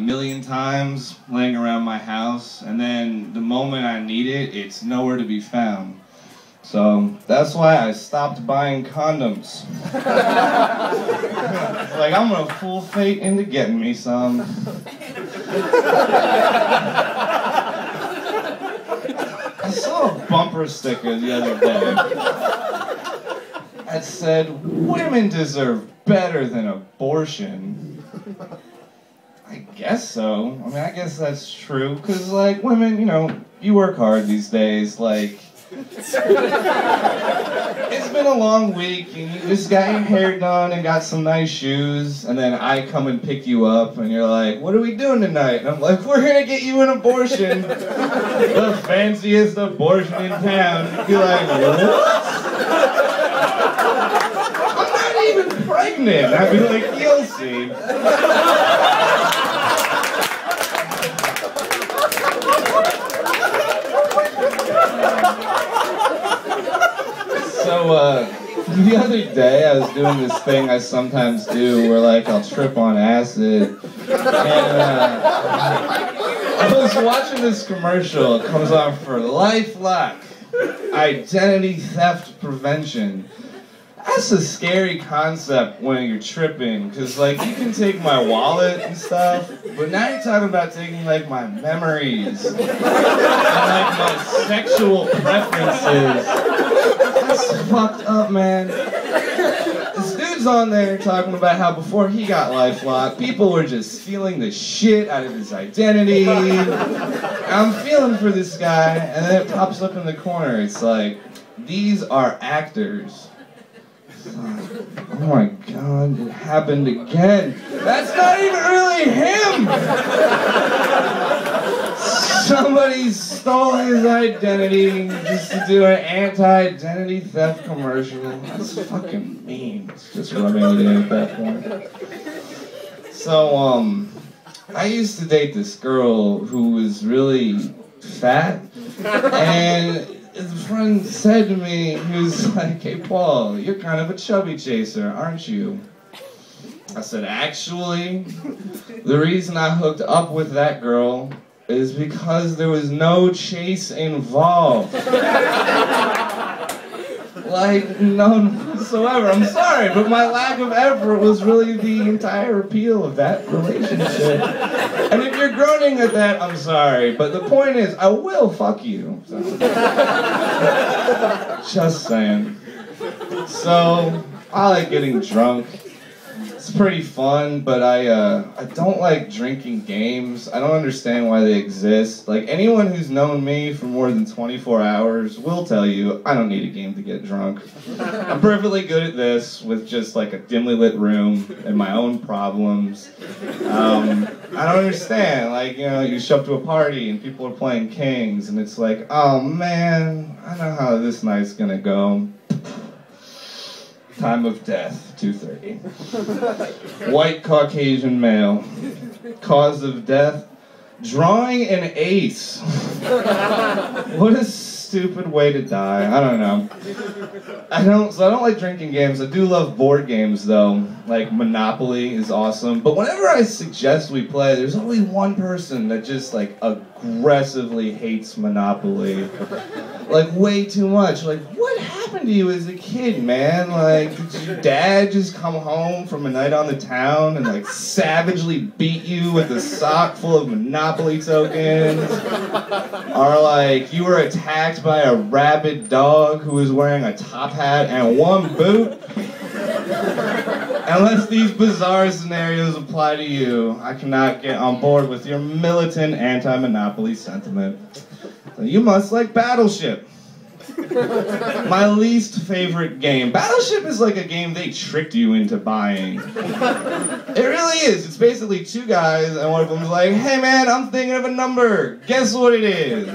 million times laying around my house, and then the moment I need it, it's nowhere to be found. So that's why I stopped buying condoms. Like, I'm gonna fool fate into getting me some. I saw a bumper sticker the other day that said, "Women deserve better than abortion." I guess so. I mean, I guess that's true, because, like, women, you know, you work hard these days, like, it's been a long week, and you just got your hair done and got some nice shoes, and then I come and pick you up, and you're like, "What are we doing tonight?" And I'm like, "We're gonna get you an abortion." The fanciest abortion in town. You'd be like, "What?" I'm not even pregnant. I'd be like, "You'll see." So, the other day I was doing this thing I sometimes do where, like, I'll trip on acid, and I was watching this commercial. It comes on for LifeLock, identity theft prevention. That's a scary concept when you're tripping, because, like, you can take my wallet and stuff, but now you're talking about taking, like, my memories and, like, my sexual preferences. That's fucked up, man. This dude's on there talking about how before he got LifeLock, people were just stealing the shit out of his identity. I'm feeling for this guy, and then it pops up in the corner. It's like, these are actors. Oh my God, it happened again. That's not even really him! Somebody stole his identity just to do an anti-identity theft commercial. That's fucking mean. It's just rubbing it in at that point. So, I used to date this girl who was really fat, and his friend said to me, he was like, "Hey Paul, you're kind of a chubby chaser, aren't you?" I said, "Actually, the reason I hooked up with that girl is because there was no chase involved." Like, none whatsoever. I'm sorry, but my lack of effort was really the entire appeal of that relationship. And if you're groaning at that, I'm sorry. But the point is, I will fuck you. So. Just saying. So, I like getting drunk. It's pretty fun, but I don't like drinking games. I don't understand why they exist. Like, anyone who's known me for more than 24 hours will tell you I don't need a game to get drunk. I'm perfectly good at this with just like a dimly lit room and my own problems. I don't understand. Like, you know, you show up to a party and people are playing Kings and it's like, oh man, I know how this night's gonna go. Time of death, 2:30. White Caucasian male. Cause of death, drawing an ace. What a stupid way to die. I don't know. I don't like drinking games. I do love board games though. Like Monopoly is awesome. But whenever I suggest we play, there's only one person that just like aggressively hates Monopoly. Like way too much. Like, what happened to you as a kid, man? Like, did your dad just come home from a night on the town and like savagely beat you with a sock full of Monopoly tokens? Or like, you were attacked by a rabid dog who was wearing a top hat and one boot? Unless these bizarre scenarios apply to you, I cannot get on board with your militant anti-Monopoly sentiment. So you must like Battleship. My least favorite game. Battleship is like a game they tricked you into buying. It really is. It's basically two guys and one of them's like, "Hey man, I'm thinking of a number. Guess what it is?"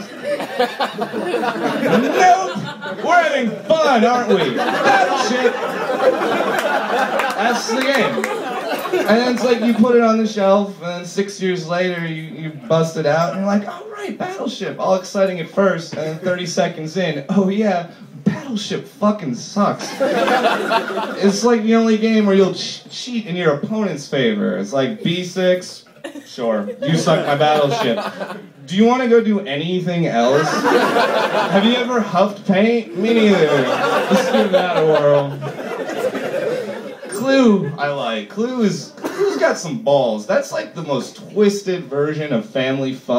Nope! We're having fun, aren't we? Battleship! That's the game. And then it's like you put it on the shelf, and then 6 years later you bust it out, and you're like, "Oh right, Battleship." All exciting at first, and then 30 seconds in, oh yeah, Battleship fucking sucks. It's like the only game where you'll cheat in your opponent's favor. It's like B6, Sure. You sunk my battleship. Do you want to go do anything else? Have you ever huffed paint? Me neither. Let's give that a whirl. Clue, I like. Clue's got some balls. That's like the most twisted version of family fun.